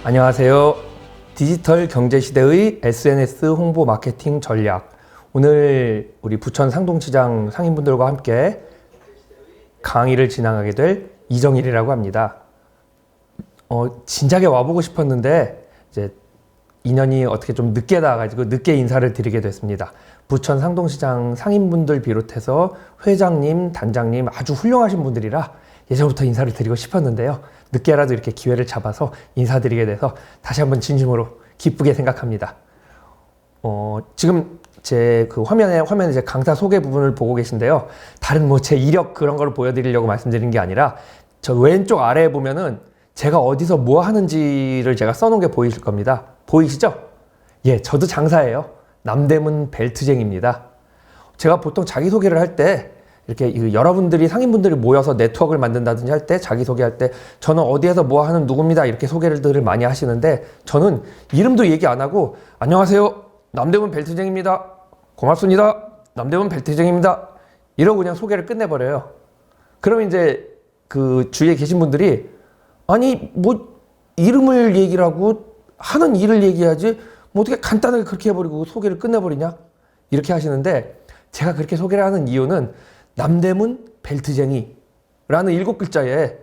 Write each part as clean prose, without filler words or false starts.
안녕하세요. 디지털 경제 시대의 SNS 홍보 마케팅 전략. 오늘 우리 부천 상동시장 상인분들과 함께 강의를 진행하게 될 이정일이라고 합니다. 진작에 와보고 싶었는데 이제 인연이 어떻게 좀 늦게 나와가지고 늦게 인사를 드리게 됐습니다. 부천 상동시장 상인분들 비롯해서 회장님, 단장님 아주 훌륭하신 분들이라 예전부터 인사를 드리고 싶었는데요. 늦게라도 이렇게 기회를 잡아서 인사드리게 돼서 다시 한번 진심으로 기쁘게 생각합니다. 지금 제 그 화면에 제 강사 소개 부분을 보고 계신데요. 다른 제 이력 그런 걸 보여드리려고 말씀드린 게 아니라 저 왼쪽 아래에 보면은 제가 어디서 뭐 하는지를 제가 써놓은 게 보이실 겁니다. 보이시죠? 예, 저도 장사예요. 남대문 벨트쟁입니다. 제가 보통 자기소개를 할 때 이렇게 여러분들이 상인분들이 모여서 네트워크를 만든다든지 할 때 자기소개할 때 저는 어디에서 뭐 하는 누구입니다 이렇게 소개를 많이 하시는데 저는 이름도 얘기 안 하고 안녕하세요 남대문 벨트쟁입니다 고맙습니다 남대문 벨트쟁입니다 이러고 그냥 소개를 끝내버려요. 그러면 이제 그 주위에 계신 분들이 아니 뭐 이름을 얘기를 하고 하는 일을 얘기하지 뭐 어떻게 간단하게 그렇게 해버리고 소개를 끝내버리냐 이렇게 하시는데 제가 그렇게 소개를 하는 이유는 남대문 벨트쟁이라는 7글자에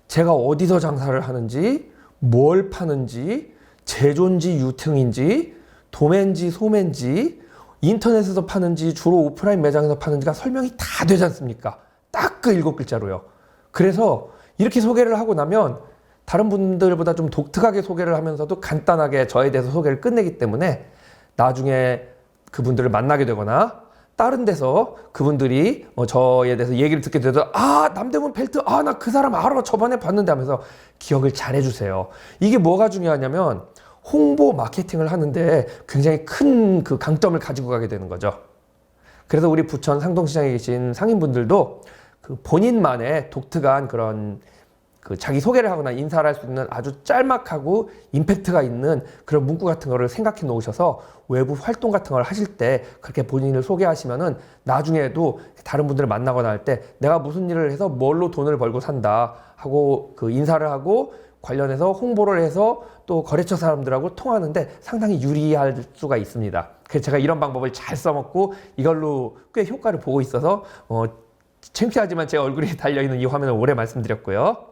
제가 어디서 장사를 하는지, 뭘 파는지, 제조인지 유통인지, 도매인지 소매인지, 인터넷에서 파는지, 주로 오프라인 매장에서 파는지가 설명이 다 되지 않습니까? 딱 그 7글자로요. 그래서 이렇게 소개를 하고 나면 다른 분들보다 좀 독특하게 소개를 하면서도 간단하게 저에 대해서 소개를 끝내기 때문에 나중에 그분들을 만나게 되거나 다른 데서 그분들이 저에 대해서 얘기를 듣게 돼도 남대문 벨트 나 그 사람 알아 저번에 봤는데 하면서 기억을 잘 해주세요. 이게 뭐가 중요하냐면 홍보 마케팅을 하는데 굉장히 큰 그 강점을 가지고 가게 되는 거죠. 그래서 우리 부천 상동시장에 계신 상인분들도 그 본인만의 독특한 그런 그 자기 소개를 하거나 인사를 할 수 있는 아주 짤막하고 임팩트가 있는 그런 문구 같은 거를 생각해 놓으셔서 외부 활동 같은 걸 하실 때 그렇게 본인을 소개하시면은 나중에도 다른 분들을 만나거나 할 때 내가 무슨 일을 해서 뭘로 돈을 벌고 산다 하고 그 인사를 하고 관련해서 홍보를 해서 또 거래처 사람들하고 통하는데 상당히 유리할 수가 있습니다. 그래서 제가 이런 방법을 잘 써먹고 이걸로 꽤 효과를 보고 있어서 창피하지만 제 얼굴이 달려있는 이 화면을 오래 말씀드렸고요.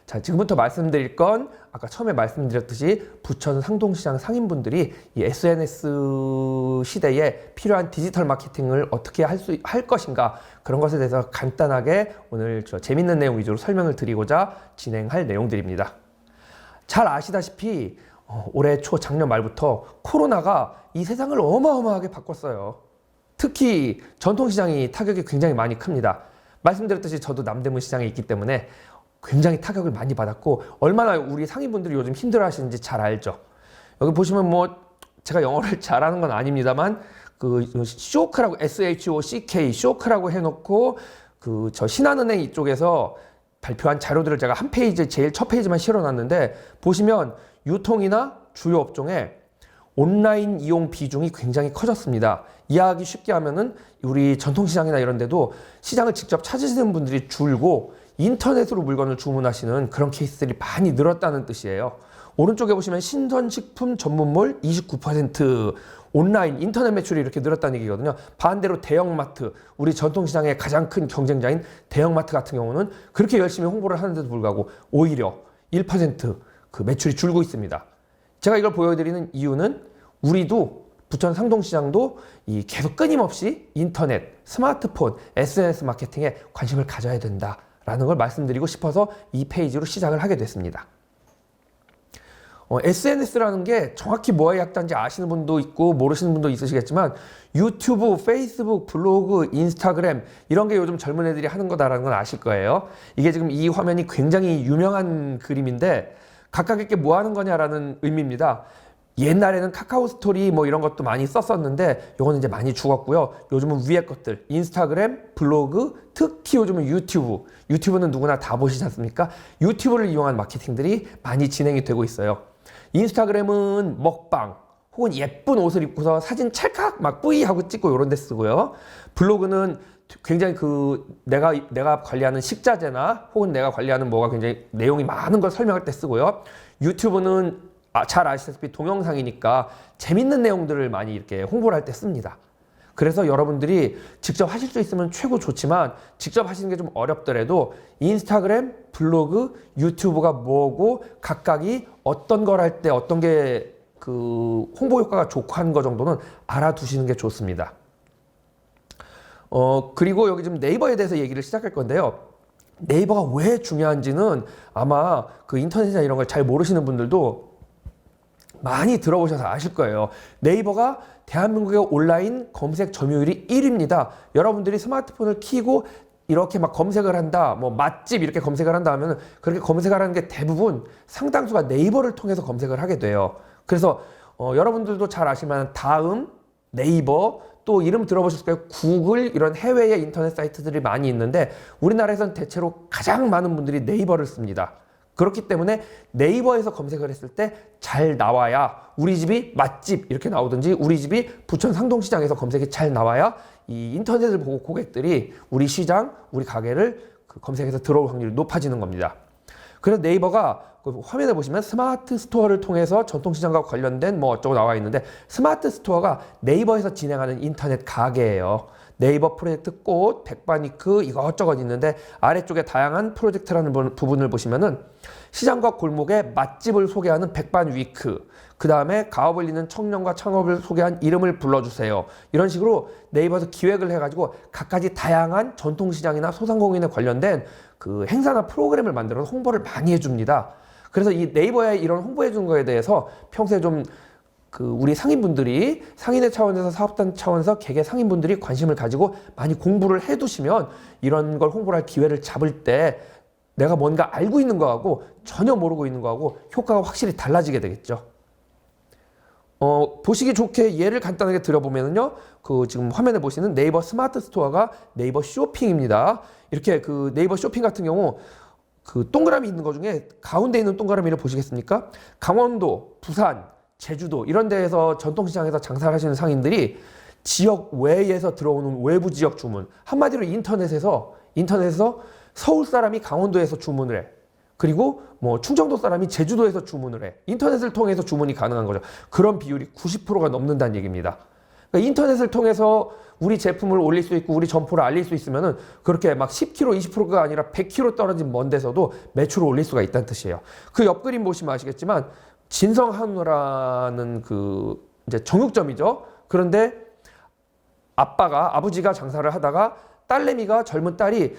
자, 지금부터 말씀드릴 건 아까 처음에 말씀드렸듯이 부천 상동시장 상인분들이 이 SNS 시대에 필요한 디지털 마케팅을 어떻게 할 것인가 그런 것에 대해서 간단하게 오늘 재밌는 내용 위주로 설명을 드리고자 진행할 내용들입니다. 잘 아시다시피 올해 초 작년 말부터 코로나가 이 세상을 어마어마하게 바꿨어요. 특히 전통시장이 타격이 굉장히 많이 큽니다. 말씀드렸듯이 저도 남대문 시장에 있기 때문에 굉장히 타격을 많이 받았고 얼마나 우리 상인분들이 요즘 힘들어 하시는지 잘 알죠. 여기 보시면 제가 영어를 잘하는 건 아닙니다만 그 쇼크라고 SHOCK 쇼크라고 해놓고 저 신한은행 이쪽에서 발표한 자료들을 제가 한 페이지 제일 첫 페이지만 실어놨는데 보시면 유통이나 주요 업종에 온라인 이용 비중이 굉장히 커졌습니다. 이해하기 쉽게 하면은 우리 전통시장이나 이런 데도 시장을 직접 찾으시는 분들이 줄고 인터넷으로 물건을 주문하시는 그런 케이스들이 많이 늘었다는 뜻이에요. 오른쪽에 보시면 신선식품 전문몰 29% 온라인 인터넷 매출이 이렇게 늘었다는 얘기거든요. 반대로 대형마트, 우리 전통시장의 가장 큰 경쟁자인 대형마트 같은 경우는 그렇게 열심히 홍보를 하는데도 불구하고 오히려 1% 그 매출이 줄고 있습니다. 제가 이걸 보여드리는 이유는 우리도 부천 상동시장도 계속 끊임없이 인터넷, 스마트폰, SNS 마케팅에 관심을 가져야 된다 라는 걸 말씀드리고 싶어서 이 페이지로 시작을 하게 됐습니다. SNS라는 게 정확히 뭐의 약자인지 아시는 분도 있고 모르시는 분도 있으시겠지만 유튜브, 페이스북, 블로그, 인스타그램 이런 게 요즘 젊은 애들이 하는 거다라는 건 아실 거예요. 이게 지금 이 화면이 굉장히 유명한 그림인데 각각에게 뭐 하는 거냐라는 의미입니다. 옛날에는 카카오 스토리 이런 것도 많이 썼었는데 요거는 이제 많이 죽었고요. 요즘은 위에 것들 인스타그램, 블로그, 특히 요즘은 유튜브는 누구나 다 보시지 않습니까? 유튜브를 이용한 마케팅들이 많이 진행이 되고 있어요. 인스타그램은 먹방 혹은 예쁜 옷을 입고서 사진 찰칵 막 뿌이 하고 찍고 이런 데 쓰고요. 블로그는 굉장히 내가 관리하는 식자재나 혹은 내가 관리하는 뭐가 굉장히 내용이 많은 걸 설명할 때 쓰고요. 유튜브는 잘 아시다시피 동영상이니까 재밌는 내용들을 많이 이렇게 홍보를 할 때 씁니다. 그래서 여러분들이 직접 하실 수 있으면 최고 좋지만 직접 하시는 게 좀 어렵더라도 인스타그램, 블로그, 유튜브가 뭐고 각각이 어떤 걸 할 때 어떤 게 그 홍보 효과가 좋고 하는 거 정도는 알아두시는 게 좋습니다. 그리고 여기 지금 네이버에 대해서 얘기를 시작할 건데요. 네이버가 왜 중요한지는 아마 그 인터넷이나 이런 걸 잘 모르시는 분들도 많이 들어보셔서 아실 거예요. 네이버가 대한민국의 온라인 검색 점유율이 1위입니다. 여러분들이 스마트폰을 켜고 이렇게 막 검색을 한다, 뭐 맛집 이렇게 검색을 한다 하면 그렇게 검색을 하는 게 대부분 상당수가 네이버를 통해서 검색을 하게 돼요. 그래서 여러분들도 잘 아시면 다음, 네이버, 또 이름 들어보셨을 거예요. 구글 이런 해외의 인터넷 사이트들이 많이 있는데 우리나라에서는 대체로 가장 많은 분들이 네이버를 씁니다. 그렇기 때문에 네이버에서 검색을 했을 때 잘 나와야 우리 집이 맛집 이렇게 나오든지 우리 집이 부천 상동시장에서 검색이 잘 나와야 이 인터넷을 보고 고객들이 우리 시장, 우리 가게를 그 검색해서 들어올 확률이 높아지는 겁니다. 그래서 네이버가 그 화면에 보시면 스마트 스토어를 통해서 전통시장과 관련된 뭐 어쩌고 나와 있는데 스마트 스토어가 네이버에서 진행하는 인터넷 가게예요. 네이버 프로젝트 꽃, 백반위크 이것저것 있는데 아래쪽에 다양한 프로젝트라는 부분을 보시면은 시장과 골목의 맛집을 소개하는 백반위크, 그 다음에 가업을 잇는 청년과 창업을 소개한 이름을 불러주세요. 이런 식으로 네이버에서 기획을 해가지고 각가지 다양한 전통시장이나 소상공인에 관련된 그 행사나 프로그램을 만들어서 홍보를 많이 해줍니다. 그래서 이 네이버에 이런 홍보해주는 거에 대해서 평소에 좀 그 우리 상인분들이 상인의 차원에서 사업단 차원에서 개개 상인분들이 관심을 가지고 많이 공부를 해두시면 이런 걸 홍보를 할 기회를 잡을 때 내가 뭔가 알고 있는 거하고 전혀 모르고 있는 거하고 효과가 확실히 달라지게 되겠죠. 보시기 좋게 예를 간단하게 들어보면요. 그 지금 화면에 보시는 네이버 스마트 스토어가 네이버 쇼핑입니다. 이렇게 그 네이버 쇼핑 같은 경우 그 동그라미 있는 거 중에 가운데 있는 동그라미를 보시겠습니까? 강원도, 부산, 제주도 이런 데에서 전통시장에서 장사를 하시는 상인들이 지역 외에서 들어오는 외부 지역 주문, 한마디로 인터넷에서 서울 사람이 강원도에서 주문을 해. 그리고 뭐 충청도 사람이 제주도에서 주문을 해. 인터넷을 통해서 주문이 가능한 거죠. 그런 비율이 90%가 넘는다는 얘기입니다. 그러니까 인터넷을 통해서 우리 제품을 올릴 수 있고 우리 점포를 알릴 수 있으면은 그렇게 막 10km, 20%가 아니라 100km 떨어진 먼 데서도 매출을 올릴 수가 있다는 뜻이에요. 그 옆 그림 보시면 아시겠지만 진성한우라는 그 이제 정육점이죠. 그런데 아버지가 장사를 하다가 딸내미가 젊은 딸이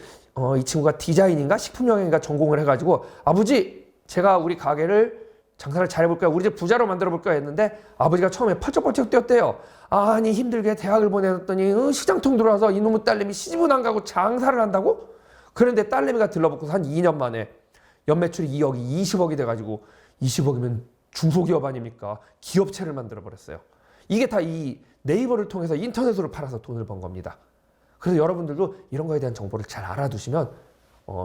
이 친구가 디자인인가 식품영양인가 전공을 해가지고 아버지 제가 우리 가게를 장사를 잘해볼까요? 우리 집 부자로 만들어볼까요? 했는데 아버지가 처음에 펄쩍펄쩍 뛰었대요. 아니 힘들게 대학을 보내놨더니 시장통 들어와서 이놈의 딸내미 시집은 안 가고 장사를 한다고? 그런데 딸내미가 들러붙고서 한 2년 만에 연매출이 2억이 20억이 돼가지고 20억이면 중소기업 아닙니까? 기업체를 만들어버렸어요. 이게 다 이 네이버를 통해서 인터넷으로 팔아서 돈을 번 겁니다. 그래서 여러분들도 이런 거에 대한 정보를 잘 알아두시면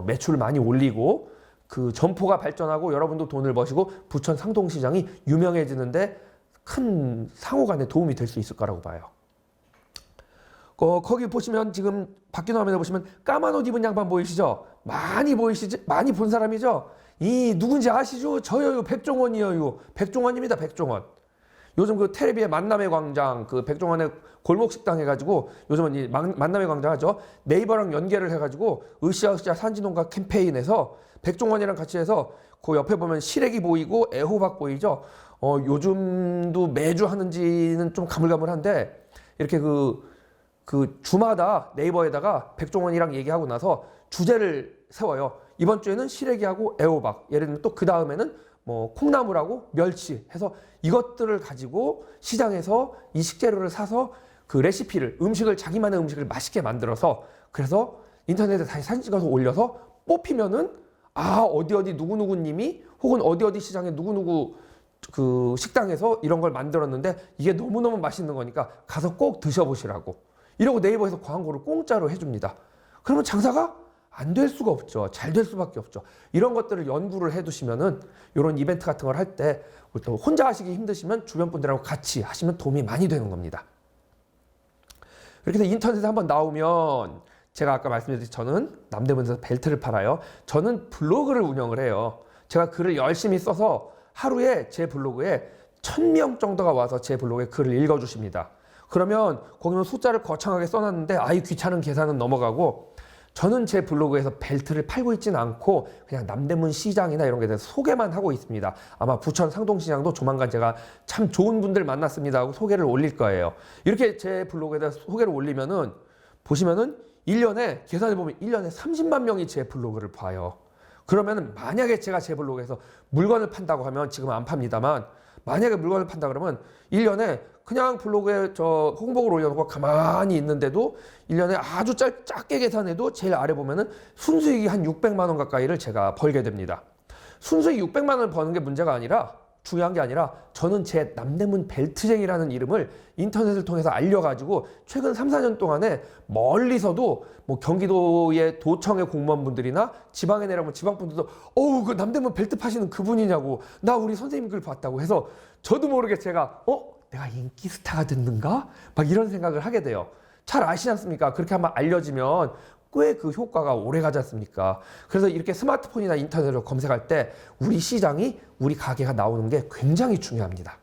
매출을 많이 올리고 그 점포가 발전하고 여러분도 돈을 버시고 부천 상동시장이 유명해지는데 큰 상호간에 도움이 될 수 있을 거라고 봐요. 거기 보시면 지금 바뀐 화면에 보시면 까만 옷 입은 양반 보이시죠? 많이 본 사람이죠? 이 누군지 아시죠? 저요, 백종원이요. 백종원입니다, 백종원. 요즘 그 텔레비의 만남의 광장, 그 백종원의 골목식당 해가지고 요즘은 이 만남의 광장 하죠. 네이버랑 연계를 해가지고 으쌰으쌰 산지농가 캠페인에서 백종원이랑 같이 해서 그 옆에 보면 시래기 보이고 애호박 보이죠. 요즘도 매주 하는지는 좀 가물가물한데 이렇게 그 주마다 네이버에다가 백종원이랑 얘기하고 나서 주제를 세워요. 이번 주에는 시래기하고 애호박. 예를 들면 또 그 다음에는 뭐 콩나물하고 멸치 해서 이것들을 가지고 시장에서 이 식재료를 사서 그 레시피를 자기만의 음식을 맛있게 만들어서 그래서 인터넷에 다시 사진 찍어서 올려서 뽑히면은 어디 누구누구님이 혹은 어디 시장에 누구누구 그 식당에서 이런 걸 만들었는데 이게 너무너무 맛있는 거니까 가서 꼭 드셔보시라고 이러고 네이버에서 광고를 공짜로 해줍니다. 그러면 장사가 안 될 수가 없죠. 잘 될 수밖에 없죠. 이런 것들을 연구를 해두시면은 이런 이벤트 같은 걸 할 때 또 혼자 하시기 힘드시면 주변 분들하고 같이 하시면 도움이 많이 되는 겁니다. 이렇게 해서 인터넷에 한번 나오면 제가 아까 말씀드렸듯이 저는 남대문에서 벨트를 팔아요. 저는 블로그를 운영을 해요. 제가 글을 열심히 써서 하루에 제 블로그에 1000명 정도가 와서 제 블로그에 글을 읽어주십니다. 그러면 거기는 숫자를 거창하게 써놨는데 아이 귀찮은 계산은 넘어가고, 저는 제 블로그에서 벨트를 팔고 있지는 않고 그냥 남대문 시장이나 이런 게 대해서 소개만 하고 있습니다. 아마 부천 상동시장도 조만간 제가 참 좋은 분들 만났습니다 하고 소개를 올릴 거예요. 이렇게 제 블로그에다 소개를 올리면은 보시면은 1년에 계산해보면 1년에 30만 명이 제 블로그를 봐요. 그러면은 만약에 제가 제 블로그에서 물건을 판다고 하면, 지금은 안 팝니다만, 만약에 물건을 판다 그러면 1년에 그냥 블로그에 저 홍보글 올려놓고 가만히 있는데도 1년에 아주 작게 계산해도 제일 아래 보면은 순수익이 한 600만 원 가까이를 제가 벌게 됩니다. 순수익 600만 원을 버는 게 문제가 아니라, 중요한 게 아니라, 저는 제 남대문 벨트쟁이라는 이름을 인터넷을 통해서 알려가지고 최근 3, 4년 동안에 멀리서도 뭐 경기도의 도청의 공무원분들이나 지방에 내려오면 지방분들도 어우 그 남대문 벨트 파시는 그분이냐고, 나 우리 선생님 글 봤다고 해서 저도 모르게 제가 내가 인기 스타가 됐는가? 막 이런 생각을 하게 돼요. 잘 아시지 않습니까? 그렇게 한번 알려지면 꽤 그 효과가 오래 가지 않습니까? 그래서 이렇게 스마트폰이나 인터넷으로 검색할 때 우리 시장이, 우리 가게가 나오는 게 굉장히 중요합니다.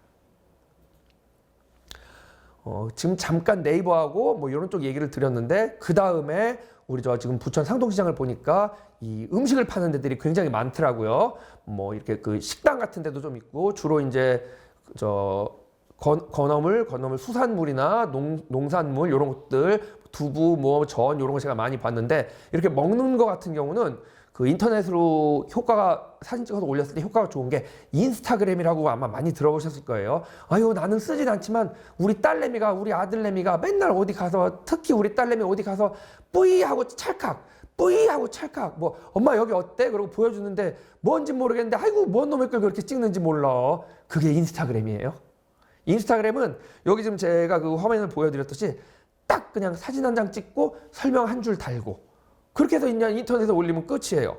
지금 잠깐 네이버하고 뭐 이런 쪽 얘기를 드렸는데, 그 다음에 우리 저 지금 부천 상동시장을 보니까 이 음식을 파는 데들이 굉장히 많더라고요. 뭐 이렇게 그 식당 같은 데도 좀 있고, 주로 이제 건어물, 수산물이나 농산물 이런 것들, 두부, 뭐 전 이런 거 제가 많이 봤는데, 이렇게 먹는 거 같은 경우는 그 인터넷으로 사진 찍어서 올렸을 때 효과가 좋은 게 인스타그램이라고 아마 많이 들어보셨을 거예요. 아유 나는 쓰진 않지만 우리 딸내미가, 우리 아들내미가 맨날 어디 가서, 특히 우리 딸내미 어디 가서 뿌이 하고 찰칵, 뿌이 하고 찰칵, 뭐 엄마 여기 어때? 그러고 보여주는데 뭔지 모르겠는데 아이고 뭔 놈의 걸 그렇게 찍는지 몰라. 그게 인스타그램이에요. 인스타그램은 여기 지금 제가 그 화면을 보여드렸듯이 딱 그냥 사진 한 장 찍고 설명 한 줄 달고 그렇게 해서 그냥 인터넷에 올리면 끝이에요.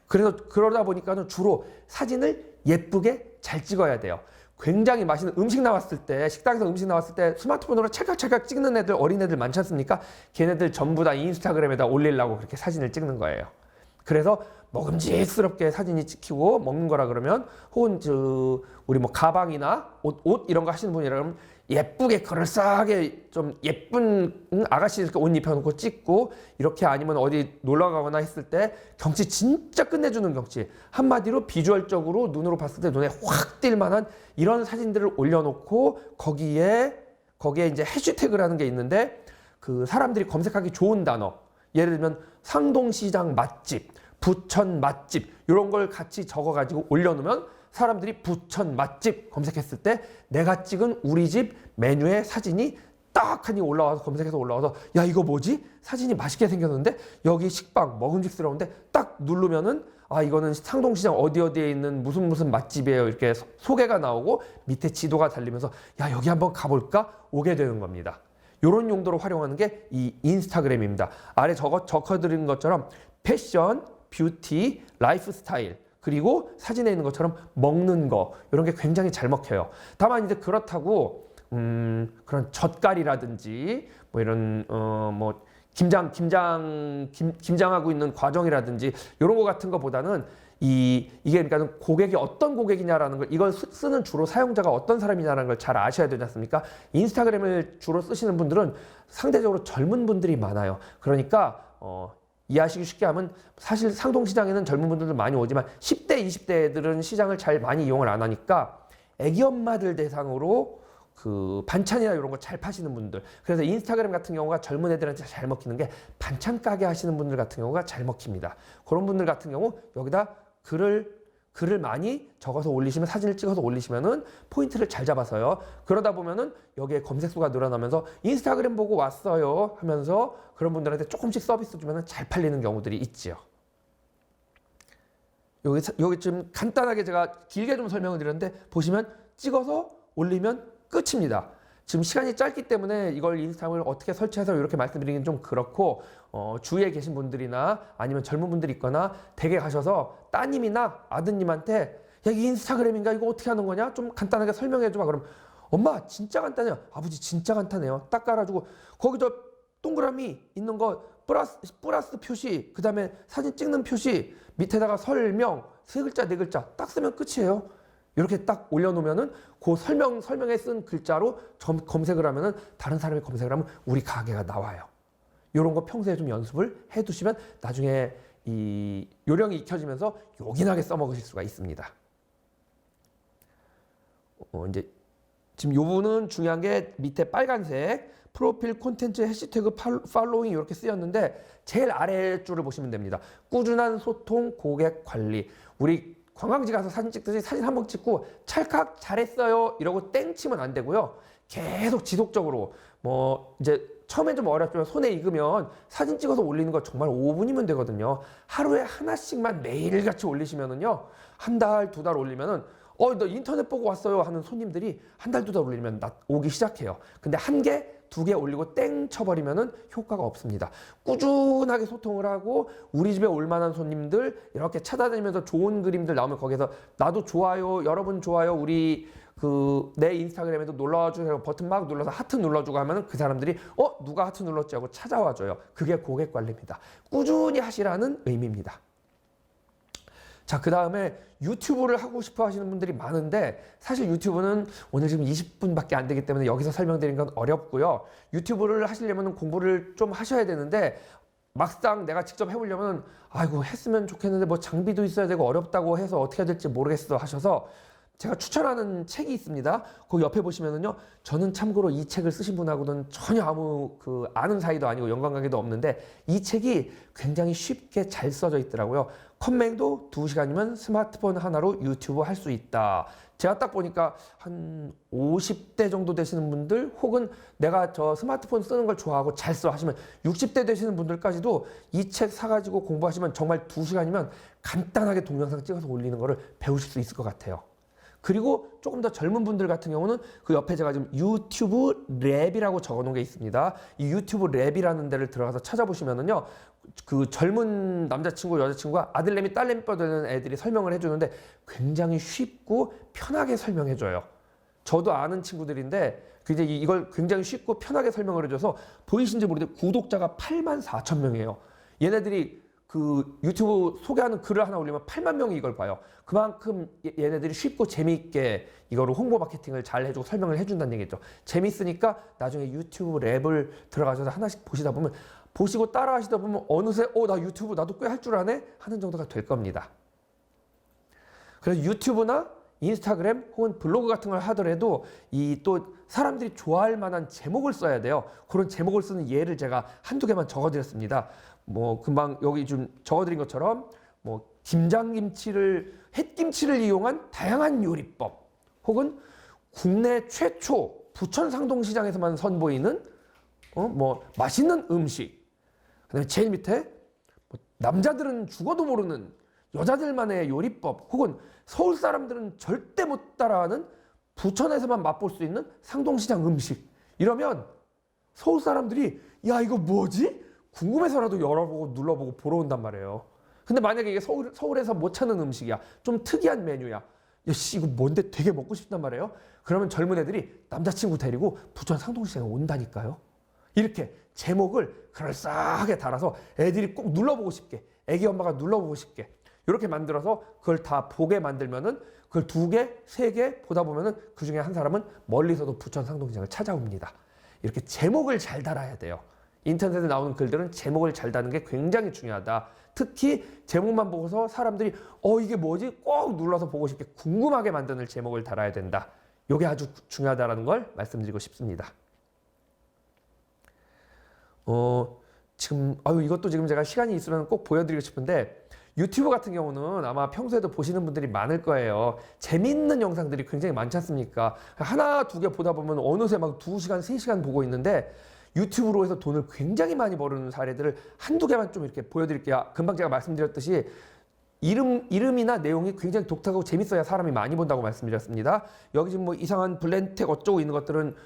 그래서 그러다 보니까는 주로 사진을 예쁘게 잘 찍어야 돼요. 굉장히 맛있는 음식 나왔을 때, 식당에서 음식 나왔을 때 스마트폰으로 찰칵찰칵 찍는 애들, 어린애들 많지 않습니까? 걔네들 전부 다 인스타그램에다 올리려고 그렇게 사진을 찍는 거예요. 그래서 먹음직스럽게 사진이 찍히고 먹는 거라 그러면, 혹은 우리 뭐 가방이나 옷 이런 거 하시는 분이라면 예쁘게 그럴싸하게 좀 예쁜 아가씨 이렇게 옷 입혀놓고 찍고, 이렇게 아니면 어디 놀러 가거나 했을 때 경치 진짜 끝내주는 경치, 한마디로 비주얼적으로 눈으로 봤을 때 눈에 확 띌 만한 이런 사진들을 올려놓고, 거기에 이제 해시태그라는 게 있는데, 그 사람들이 검색하기 좋은 단어, 예를 들면 상동시장 맛집, 부천 맛집 이런 걸 같이 적어가지고 올려놓으면 사람들이 부천 맛집 검색했을 때 내가 찍은 우리 집 메뉴의 사진이 딱 하니 올라와서, 검색해서 올라와서 야 이거 뭐지? 사진이 맛있게 생겼는데 여기 식빵 먹음직스러운데 딱 누르면은 아 이거는 상동시장 어디에 있는 무슨 맛집이에요, 이렇게 소개가 나오고 밑에 지도가 달리면서 야 여기 한번 가볼까? 오게 되는 겁니다. 이런 용도로 활용하는 게 이 인스타그램입니다. 아래 적어드린 것처럼 패션, 뷰티, 라이프 스타일, 그리고 사진에 있는 것처럼 먹는 거, 이런 게 굉장히 잘 먹혀요. 다만 이제 그렇다고 그런 젓갈이라든지 뭐 이런 뭐 김장하고 있는 과정이라든지 이런 거 같은 거보다는 이게 그러니까 고객이 어떤 고객이냐라는 걸, 이걸 쓰는 주로 사용자가 어떤 사람이냐라는 걸 잘 아셔야 되지 않습니까? 인스타그램을 주로 쓰시는 분들은 상대적으로 젊은 분들이 많아요. 그러니까 이해하시기 쉽게 하면, 사실 상동시장에는 젊은 분들도 많이 오지만 10대, 20대 애들은 시장을 잘 많이 이용을 안 하니까 애기 엄마들 대상으로 그 반찬이나 이런 거 잘 파시는 분들, 그래서 인스타그램 같은 경우가 젊은 애들한테 잘 먹히는 게 반찬 가게 하시는 분들 같은 경우가 잘 먹힙니다. 그런 분들 같은 경우 여기다 글을 많이 적어서 올리시면, 사진을 찍어서 올리시면은 포인트를 잘 잡아서요. 그러다 보면은 여기에 검색수가 늘어나면서 인스타그램 보고 왔어요 하면서 그런 분들한테 조금씩 서비스 주면은 잘 팔리는 경우들이 있지요. 여기 좀 간단하게 제가 길게 좀 설명을 드렸는데, 보시면 찍어서 올리면 끝입니다. 지금 시간이 짧기 때문에 이걸 인스타를 어떻게 설치해서 이렇게 말씀드리긴 좀 그렇고, 주위에 계신 분들이나 아니면 젊은 분들이 있거나 댁에 가셔서 따님이나 아드님한테 야, 이 인스타그램인가? 이거 어떻게 하는 거냐? 좀 간단하게 설명해 줘봐. 그럼 엄마 진짜 간단해요. 아버지 진짜 간단해요. 딱 깔아주고 거기 저 동그라미 있는 거 플러스 표시, 그 다음에 사진 찍는 표시, 밑에다가 설명, 3글자 4글자 딱 쓰면 끝이에요. 이렇게 딱 올려놓으면은 그 설명에 쓴 글자로 검색을 하면은 다른 사람이 검색을 하면 우리 가게가 나와요. 이런 거 평소에 좀 연습을 해두시면 나중에 이 요령이 익혀지면서 요긴하게 써먹으실 수가 있습니다. 이제 지금 요 부분은 중요한 게 밑에 빨간색 프로필 콘텐츠 해시태그 팔로잉 이렇게 쓰였는데 제일 아래줄을 보시면 됩니다. 꾸준한 소통, 고객 관리. 우리 관광지 가서 사진 찍듯이 사진 한번 찍고 찰칵 잘했어요 이러고 땡 치면 안 되고요. 계속 지속적으로 뭐 이제 처음엔 좀 어렵지만 손에 익으면 사진 찍어서 올리는 거 정말 5분이면 되거든요. 하루에 하나씩만 매일같이 올리시면은요. 한 달, 두 달 올리면은 너 인터넷 보고 왔어요 하는 손님들이 한 달, 두 달 올리면 오기 시작해요. 근데 한 개, 두 개 올리고 땡 쳐버리면은 효과가 없습니다. 꾸준하게 소통을 하고 우리 집에 올 만한 손님들 이렇게 찾아다니면서 좋은 그림들 나오면 거기서 나도 좋아요, 여러분 좋아요, 우리 내 인스타그램에도 놀러와 주세요 버튼 막 눌러서 하트 눌러주고 하면은 그 사람들이 누가 하트 눌렀지 하고 찾아와 줘요. 그게 고객 관리입니다. 꾸준히 하시라는 의미입니다. 자, 그 다음에 유튜브를 하고 싶어 하시는 분들이 많은데 사실 유튜브는 오늘 지금 20분밖에 안 되기 때문에 여기서 설명드린 건 어렵고요. 유튜브를 하시려면 공부를 좀 하셔야 되는데 막상 내가 직접 해보려면 아이고 했으면 좋겠는데 뭐 장비도 있어야 되고 어렵다고 해서 어떻게 해야 될지 모르겠어 하셔서 제가 추천하는 책이 있습니다. 거기 옆에 보시면은요. 저는 참고로 이 책을 쓰신 분하고는 전혀 아무 아는 사이도 아니고 연관관계도 없는데 이 책이 굉장히 쉽게 잘 써져 있더라고요. 컴맹도 2시간이면 스마트폰 하나로 유튜브 할 수 있다. 제가 딱 보니까 한 50대 정도 되시는 분들 혹은 내가 저 스마트폰 쓰는 걸 좋아하고 잘 써 하시면 60대 되시는 분들까지도 이 책 사가지고 공부하시면 정말 2시간이면 간단하게 동영상 찍어서 올리는 거를 배우실 수 있을 것 같아요. 그리고 조금 더 젊은 분들 같은 경우는 그 옆에 제가 지금 유튜브 랩이라고 적어 놓은 게 있습니다. 이 유튜브 랩이라는 데를 들어가서 찾아보시면은요. 그 젊은 남자친구, 여자친구가 아들내미, 딸내미 뼈 되는 애들이 설명을 해주는데 굉장히 쉽고 편하게 설명해줘요. 저도 아는 친구들인데 이제 이걸 굉장히 쉽고 편하게 설명을 해줘서 보이신지 모르겠는데 구독자가 84,000명이에요. 얘네들이 유튜브 소개하는 글을 하나 올리면 8만 명이 이걸 봐요. 그만큼 얘네들이 쉽고 재미있게 이거를 홍보 마케팅을 잘 해주고 설명을 해준다는 얘기죠. 재밌으니까 나중에 유튜브 랩을 들어가셔서 하나씩 보시다 보면 보시고 따라 하시다 보면 어느새 나 유튜브 나도 꽤 할 줄 아네? 하는 정도가 될 겁니다. 그래서 유튜브나 인스타그램 혹은 블로그 같은 걸 하더라도 또 사람들이 좋아할 만한 제목을 써야 돼요. 그런 제목을 쓰는 예를 제가 한두 개만 적어드렸습니다. 뭐 금방 여기 좀 적어드린 것처럼 뭐 햇김치를 이용한 다양한 요리법 혹은 국내 최초 부천 상동시장에서만 선보이는 뭐 맛있는 음식. 그다음에 제일 밑에 남자들은 죽어도 모르는 여자들만의 요리법 혹은 서울 사람들은 절대 못 따라하는 부천에서만 맛볼 수 있는 상동시장 음식. 이러면 서울 사람들이 야 이거 뭐지? 궁금해서라도 열어보고 눌러보고 보러 온단 말이에요. 근데 만약에 이게 서울에서 못 찾는 음식이야. 좀 특이한 메뉴야. 야 씨 이거 뭔데 되게 먹고 싶단 말이에요. 그러면 젊은 애들이 남자친구 데리고 부천 상동시장에 온다니까요. 이렇게 제목을 그럴싸하게 달아서 애들이 꼭 눌러보고 싶게 애기 엄마가 눌러보고 싶게 이렇게 만들어서 그걸 다 보게 만들면은 그걸 2개, 3개 보다 보면은 그 중에 한 사람은 멀리서도 부천 상동시장을 찾아옵니다. 이렇게 제목을 잘 달아야 돼요. 인터넷에 나오는 글들은 제목을 잘 다는 게 굉장히 중요하다. 특히 제목만 보고서 사람들이 이게 뭐지? 꼭 눌러서 보고 싶게 궁금하게 만드는 제목을 달아야 된다. 이게 아주 중요하다는 걸 말씀드리고 싶습니다. 이것도 지금 제가 시간이 있으면 꼭 보여드리고 싶은데 유튜브 같은 경우는 아마 평소에도 보시는 분들이 많을 거예요. 재밌는 영상들이 굉장히 많지 않습니까? 하나, 2개 보다 보면 어느새 막 2시간, 3시간 보고 있는데 유튜브로 해서 돈을 굉장히 많이 버는 사례들을 한두 개만 좀 이렇게 보여드릴게요. 금방 제가 말씀드렸듯이 이름이나 내용이 굉장히 독특하고 재밌어야 사람이 많이 본다고 말씀드렸습니다. 여기 지금 뭐 이상한 블렌텍 어쩌고 있는 것들은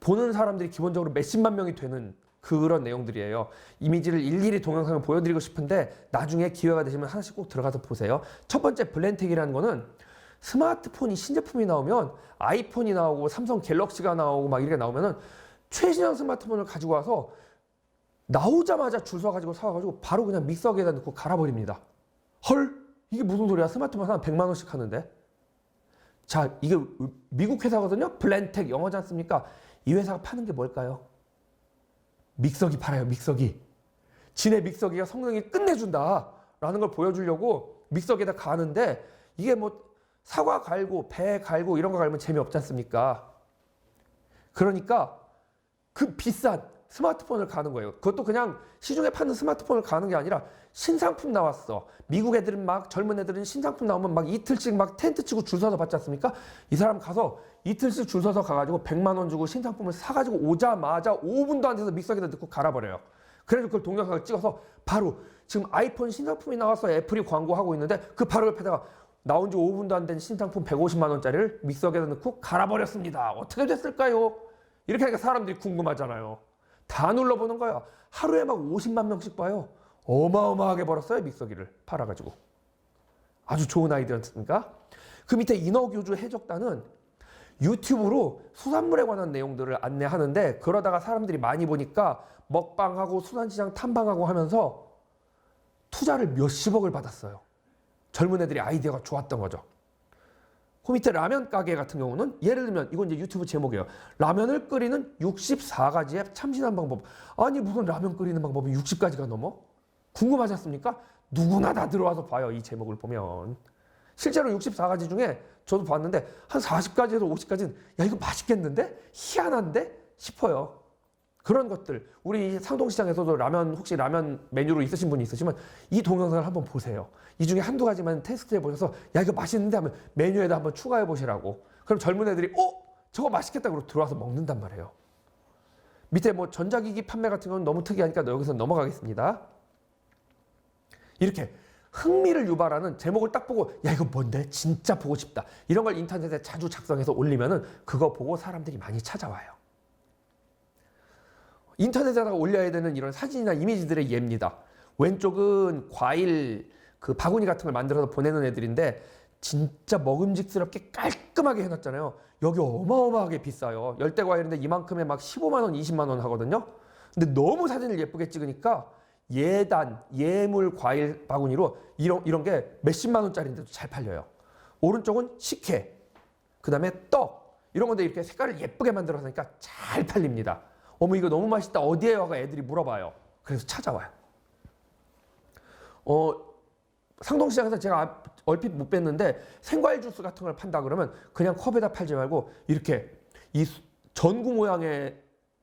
보는 사람들이 기본적으로 몇십만 명이 되는 그런 내용들이에요. 이미지를 일일이 동영상을 보여드리고 싶은데 나중에 기회가 되시면 하나씩 꼭 들어가서 보세요. 첫 번째 블렌텍이라는 거는 스마트폰이 신제품이 나오면 아이폰이 나오고 삼성 갤럭시가 나오고 막 이렇게 나오면은 최신형 스마트폰을 가지고 와서 나오자마자 줄 서가지고 사와가지고 바로 그냥 믹서기에다 넣고 갈아버립니다. 헐? 이게 무슨 소리야? 스마트폰 하나 100만 원씩 하는데? 자, 이게 미국 회사거든요. 블렌텍 영어지 않습니까? 이 회사가 파는 게 뭘까요? 믹서기 팔아요. 믹서기. 지네 믹서기가 성능이 끝내준다라는 걸 보여주려고 믹서기에다 가는데 이게 뭐 사과 갈고 배 갈고 이런 거 갈면 재미없지 않습니까? 그러니까 그 비싼 스마트폰을 가는 거예요. 그것도 그냥 시중에 파는 스마트폰을 가는 게 아니라 신상품 나왔어. 미국 애들은 막 젊은 애들은 신상품 나오면 막 이틀씩 막 텐트 치고 줄 서서 받지 않습니까? 이 사람 가서 이틀씩 줄 서서 가가지고 100만 원 주고 신상품을 사가지고 오자마자 5분도 안 돼서 믹서기에다 넣고 갈아버려요. 그래서 그걸 동영상을 찍어서 바로 지금 아이폰 신상품이 나와서 애플이 광고하고 있는데 그 바로 옆에다가 나온 지 5분도 안 된 신상품 150만 원짜리를 믹서기에다 넣고 갈아버렸습니다. 어떻게 됐을까요? 이렇게 하니까 사람들이 궁금하잖아요. 다 눌러보는 거야. 하루에 막 50만 명씩 봐요. 어마어마하게 벌었어요. 믹서기를 팔아가지고. 아주 좋은 아이디어였습니까? 그 밑에 인어교주 해적단은 유튜브로 수산물에 관한 내용들을 안내하는데 그러다가 사람들이 많이 보니까 먹방하고 수산시장 탐방하고 하면서 투자를 몇십억을 받았어요. 젊은 애들이 아이디어가 좋았던 거죠. 그 밑에 라면 가게 같은 경우는 예를 들면 이건 이제 유튜브 제목이에요. 라면을 끓이는 64가지의 참신한 방법. 아니 무슨 라면 끓이는 방법이 60가지가 넘어? 궁금하지 않습니까? 누구나 다 들어와서 봐요. 이 제목을 보면. 실제로 64가지 중에 저도 봤는데 한 40가지에서 50가지는 야 이거 맛있겠는데? 희한한데? 싶어요. 그런 것들 우리 상동시장에서도 라면 혹시 라면 메뉴로 있으신 분이 있으시면 이 동영상을 한번 보세요. 이 중에 한두 가지만 테스트해 보셔서 야 이거 맛있는데 하면 메뉴에다 한번 추가해 보시라고. 그럼 젊은 애들이 저거 맛있겠다 그러고 들어와서 먹는단 말이에요. 밑에 뭐 전자기기 판매 같은 건 너무 특이하니까 여기서 넘어가겠습니다. 이렇게 흥미를 유발하는 제목을 딱 보고 야 이거 뭔데? 진짜 보고 싶다. 이런 걸 인터넷에 자주 작성해서 올리면은 그거 보고 사람들이 많이 찾아와요. 인터넷에다가 올려야 되는 이런 사진이나 이미지들의 예입니다. 왼쪽은 과일 그 바구니 같은 걸 만들어서 보내는 애들인데 진짜 먹음직스럽게 깔끔하게 해놨잖아요. 여기 어마어마하게 비싸요. 열대 과일인데 이만큼에 막 15만 원, 20만 원 하거든요. 근데 너무 사진을 예쁘게 찍으니까 예물 과일 바구니로 이런 게 몇십만 원짜리인데도 잘 팔려요. 오른쪽은 식혜, 그 다음에 떡 이런 건데 이렇게 색깔을 예쁘게 만들어서니까 잘 팔립니다. 어머 이거 너무 맛있다. 어디에 와가 애들이 물어봐요. 그래서 찾아와요. 상동시장에서 제가 얼핏 못 뵀는데 생과일 주스 같은 걸 판다 그러면 그냥 컵에다 팔지 말고 이렇게 이 전구 모양의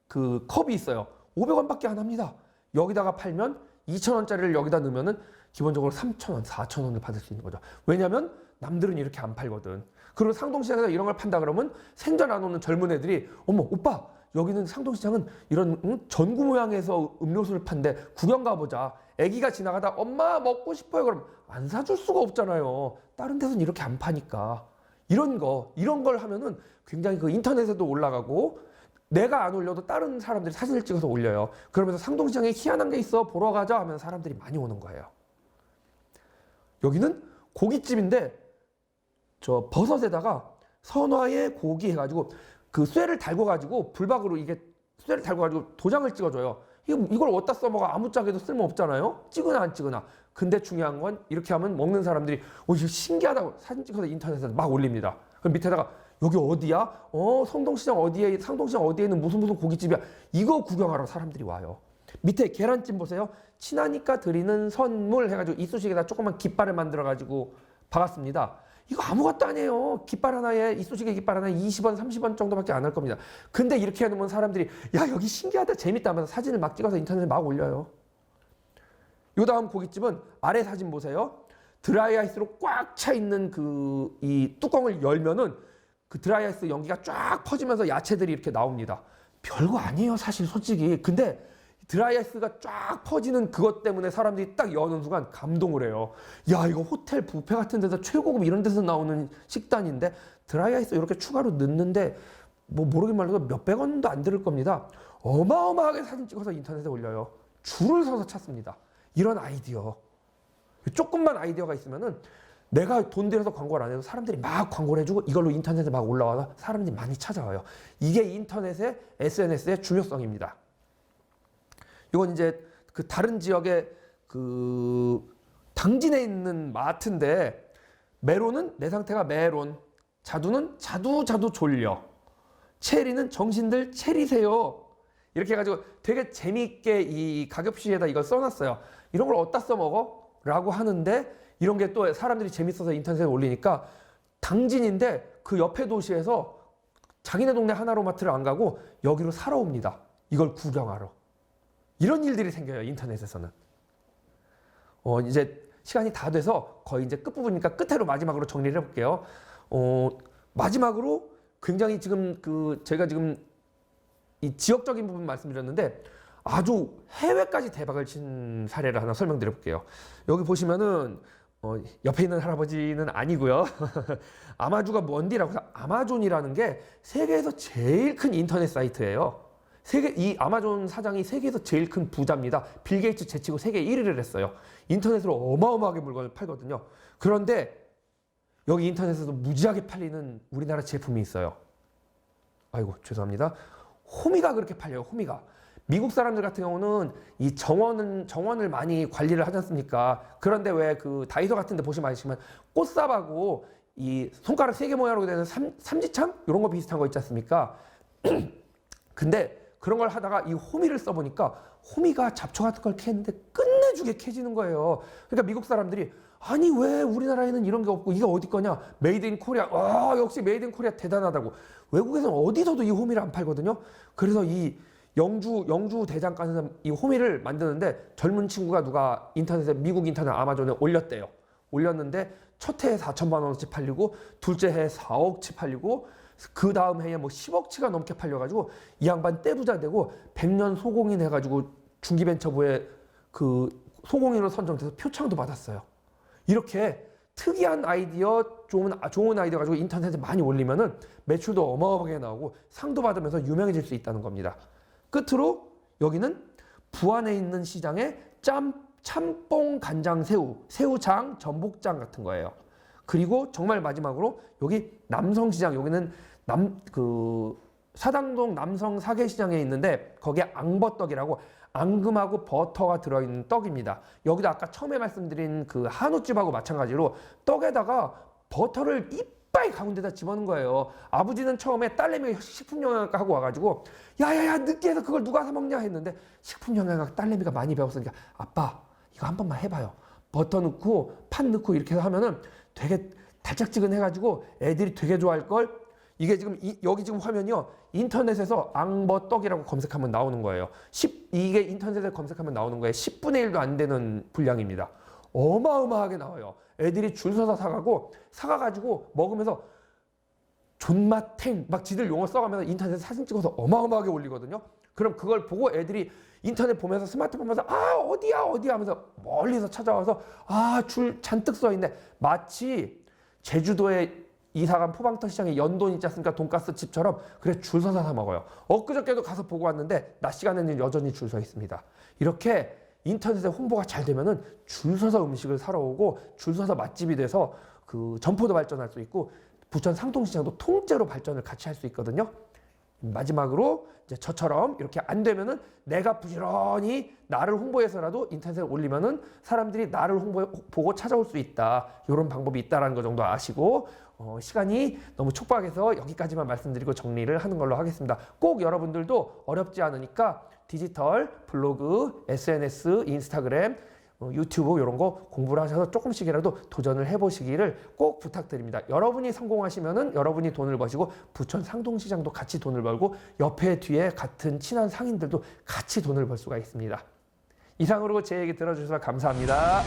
그 컵이 있어요. 500원밖에 안 합니다. 여기다가 팔면 2,000원짜리를 여기다 넣으면은 기본적으로 3,000원, 4,000원을 받을 수 있는 거죠. 왜냐면 남들은 이렇게 안 팔거든. 그리고 상동시장에서 이런 걸 판다 그러면 생전 안 오는 젊은 애들이 어머 오빠 여기는 상동시장은 이런 전구 모양에서 음료수를 판대 구경 가보자. 애기가 지나가다 엄마 먹고 싶어요. 그럼 안 사줄 수가 없잖아요. 다른 데서는 이렇게 안 파니까. 이런 걸 하면은 굉장히 그 인터넷에도 올라가고 내가 안 올려도 다른 사람들이 사진을 찍어서 올려요. 그러면서 상동시장에 희한한 게 있어 보러 가자 하면 사람들이 많이 오는 거예요. 여기는 고깃집인데 저 버섯에다가 선화의 고기 해가지고 그 쇠를 달궈가지고 불박으로 이게 쇠를 달궈가지고 도장을 찍어줘요. 이걸 어디다 써먹어 아무짝에도 쓸모없잖아요. 찍으나 안 찍으나. 근데 중요한 건 이렇게 하면 먹는 사람들이 이거 신기하다고 사진 찍어서 인터넷에 막 올립니다. 그럼 밑에다가 여기 어디야? 성동시장 어디에 상동시장 어디에 있는 무슨 고깃집이야. 이거 구경하러 사람들이 와요. 밑에 계란찜 보세요. 친하니까 드리는 선물 해가지고 이쑤시개에다 조그만 깃발을 만들어가지고 박았습니다. 이거 아무것도 아니에요. 깃발 하나에 이쑤시개 깃발 하나에 20원 30원 정도밖에 안 할 겁니다. 근데 이렇게 해놓으면 사람들이 야 여기 신기하다 재밌다 하면서 사진을 막 찍어서 인터넷에 막 올려요. 요 다음 고깃집은 아래 사진 보세요. 드라이아이스로 꽉 차 있는 이 뚜껑을 열면은 그 드라이아이스 연기가 쫙 퍼지면서 야채들이 이렇게 나옵니다. 별거 아니에요 사실 솔직히. 근데 드라이아이스가 쫙 퍼지는 그것 때문에 사람들이 딱 여는 순간 감동을 해요. 야 이거 호텔 뷔페 같은 데서 최고급 이런 데서 나오는 식단인데 드라이아이스 이렇게 추가로 넣는데 뭐 모르긴 말로 몇백 원도 안 들을 겁니다. 어마어마하게 사진 찍어서 인터넷에 올려요. 줄을 서서 찾습니다. 이런 아이디어. 조금만 아이디어가 있으면은 내가 돈 들여서 광고를 안 해도 사람들이 막 광고를 해주고 이걸로 인터넷에 막 올라와서 사람들이 많이 찾아와요. 이게 인터넷의 SNS의 중요성입니다. 이건 이제 그 다른 지역의 그 당진에 있는 마트인데 메론은 내 상태가 메론 자두는 자두 졸려. 체리는 정신들 체리세요. 이렇게 해가지고 되게 재미있게 이 가격표시에다 이걸 써놨어요. 이런 걸 어디다 써먹어? 라고 하는데 이런 게 또 사람들이 재밌어서 인터넷에 올리니까 당진인데 그 옆에 도시에서 자기네 동네 하나로마트를 안 가고 여기로 사러 옵니다. 이걸 구경하러. 이런 일들이 생겨요, 인터넷에서는. 이제 시간이 다 돼서 거의 이제 끝부분이니까 끝으로 마지막으로 정리를 해볼게요. 마지막으로 굉장히 지금 제가 지금 이 지역적인 부분 말씀드렸는데 아주 해외까지 대박을 친 사례를 하나 설명드려 볼게요. 여기 보시면은 옆에 있는 할아버지는 아니고요. 아마주가 뭔디라고 해서 아마존이라는 게 세계에서 제일 큰 인터넷 사이트예요. 이 아마존 사장이 세계에서 제일 큰 부자입니다. 빌 게이츠 제치고 세계 1위를 했어요. 인터넷으로 어마어마하게 물건을 팔거든요. 그런데 여기 인터넷에서 무지하게 팔리는 우리나라 제품이 있어요. 아이고 죄송합니다. 호미가 그렇게 팔려요. 호미가. 미국 사람들 같은 경우는 이 정원을 많이 관리를 하지 않습니까? 그런데 왜 그 다이소 같은 데 보시면 아시지만 꽃삽하고 이 손가락 3개 모양으로 되는 삼지창? 이런 거 비슷한 거 있지 않습니까? 근데 그런 걸 하다가 이 호미를 써보니까 호미가 잡초 같은 걸 캐는데 끝내주게 캐지는 거예요. 그러니까 미국 사람들이 아니 왜 우리나라에는 이런 게 없고 이게 어디 거냐? 메이드 인 코리아. 역시 메이드 인 코리아 대단하다고. 외국에서는 어디서도 이 호미를 안 팔거든요. 그래서 이 영주 대장간에서 이 호미를 만드는데 젊은 친구가 누가 인터넷에 미국 인터넷 아마존에 올렸대요. 올렸는데 첫 해에 4천만 원어치 팔리고 둘째 해에 4억치 팔리고 그 다음 해에 뭐 10억치가 넘게 팔려가지고 이 양반 떼부자 되고 100년 소공인 해가지고 중기벤처부에 그 소공인으로 선정돼서 표창도 받았어요. 이렇게 특이한 아이디어, 좋은 아이디어 가지고 인터넷에 많이 올리면은 매출도 어마어마하게 나오고 상도 받으면서 유명해질 수 있다는 겁니다. 끝으로 여기는 부안에 있는 시장에 참뽕 간장 새우장, 전복장 같은 거예요. 그리고 정말 마지막으로 여기 남성시장, 여기는 사당동 남성 사계시장에 있는데 거기에 앙버떡이라고 앙금하고 버터가 들어있는 떡입니다. 여기도 아까 처음에 말씀드린 그 한우집하고 마찬가지로 떡에다가 버터를 이빨 가운데다 집어넣은 거예요. 아버지는 처음에 딸내미가 식품영양학과 하고 와가지고 야야야 느끼해서 그걸 누가 사 먹냐 했는데 식품영양학 딸내미가 많이 배웠으니까 아빠 이거 한 번만 해봐요. 버터 넣고 팥 넣고 이렇게 해서 하면은 되게 달짝지근해가지고 애들이 되게 좋아할걸. 이게 지금 여기 지금 화면이요. 인터넷에서 앙버떡이라고 검색하면 나오는 거예요. 이게 인터넷에 검색하면 나오는 거예요. 10분의 1도 안 되는 분량입니다. 어마어마하게 나와요. 애들이 줄 서서 사가가지고 먹으면서 존맛탱 막 지들 용어 써가면서 인터넷에 사진 찍어서 어마어마하게 올리거든요. 그럼 그걸 보고 애들이 인터넷 보면서 스마트폰 보면서 어디야 하면서 멀리서 찾아와서 줄 잔뜩 써있네. 마치 제주도에 이사간 포방터 시장에 연돈 있지 않습니까? 돈가스 집처럼 그래 줄 서서 사 먹어요. 엊그저께도 가서 보고 왔는데 낮 시간에는 여전히 줄 서 있습니다. 이렇게 인터넷에 홍보가 잘 되면은 줄 서서 음식을 사러 오고 줄 서서 맛집이 돼서 그 점포도 발전할 수 있고 부천 상동시장도 통째로 발전을 같이 할 수 있거든요. 마지막으로 이제 저처럼 이렇게 안 되면은 내가 부지런히 나를 홍보해서라도 인터넷에 올리면은 사람들이 나를 보고 찾아올 수 있다. 이런 방법이 있다라는 거 정도 아시고 시간이 너무 촉박해서 여기까지만 말씀드리고 정리를 하는 걸로 하겠습니다. 꼭 여러분들도 어렵지 않으니까 디지털, 블로그, SNS, 인스타그램, 유튜브 이런 거 공부를 하셔서 조금씩이라도 도전을 해보시기를 꼭 부탁드립니다. 여러분이 성공하시면은 여러분이 돈을 버시고 부천 상동시장도 같이 돈을 벌고 옆에 뒤에 같은 친한 상인들도 같이 돈을 벌 수가 있습니다. 이상으로 제 얘기 들어주셔서 감사합니다.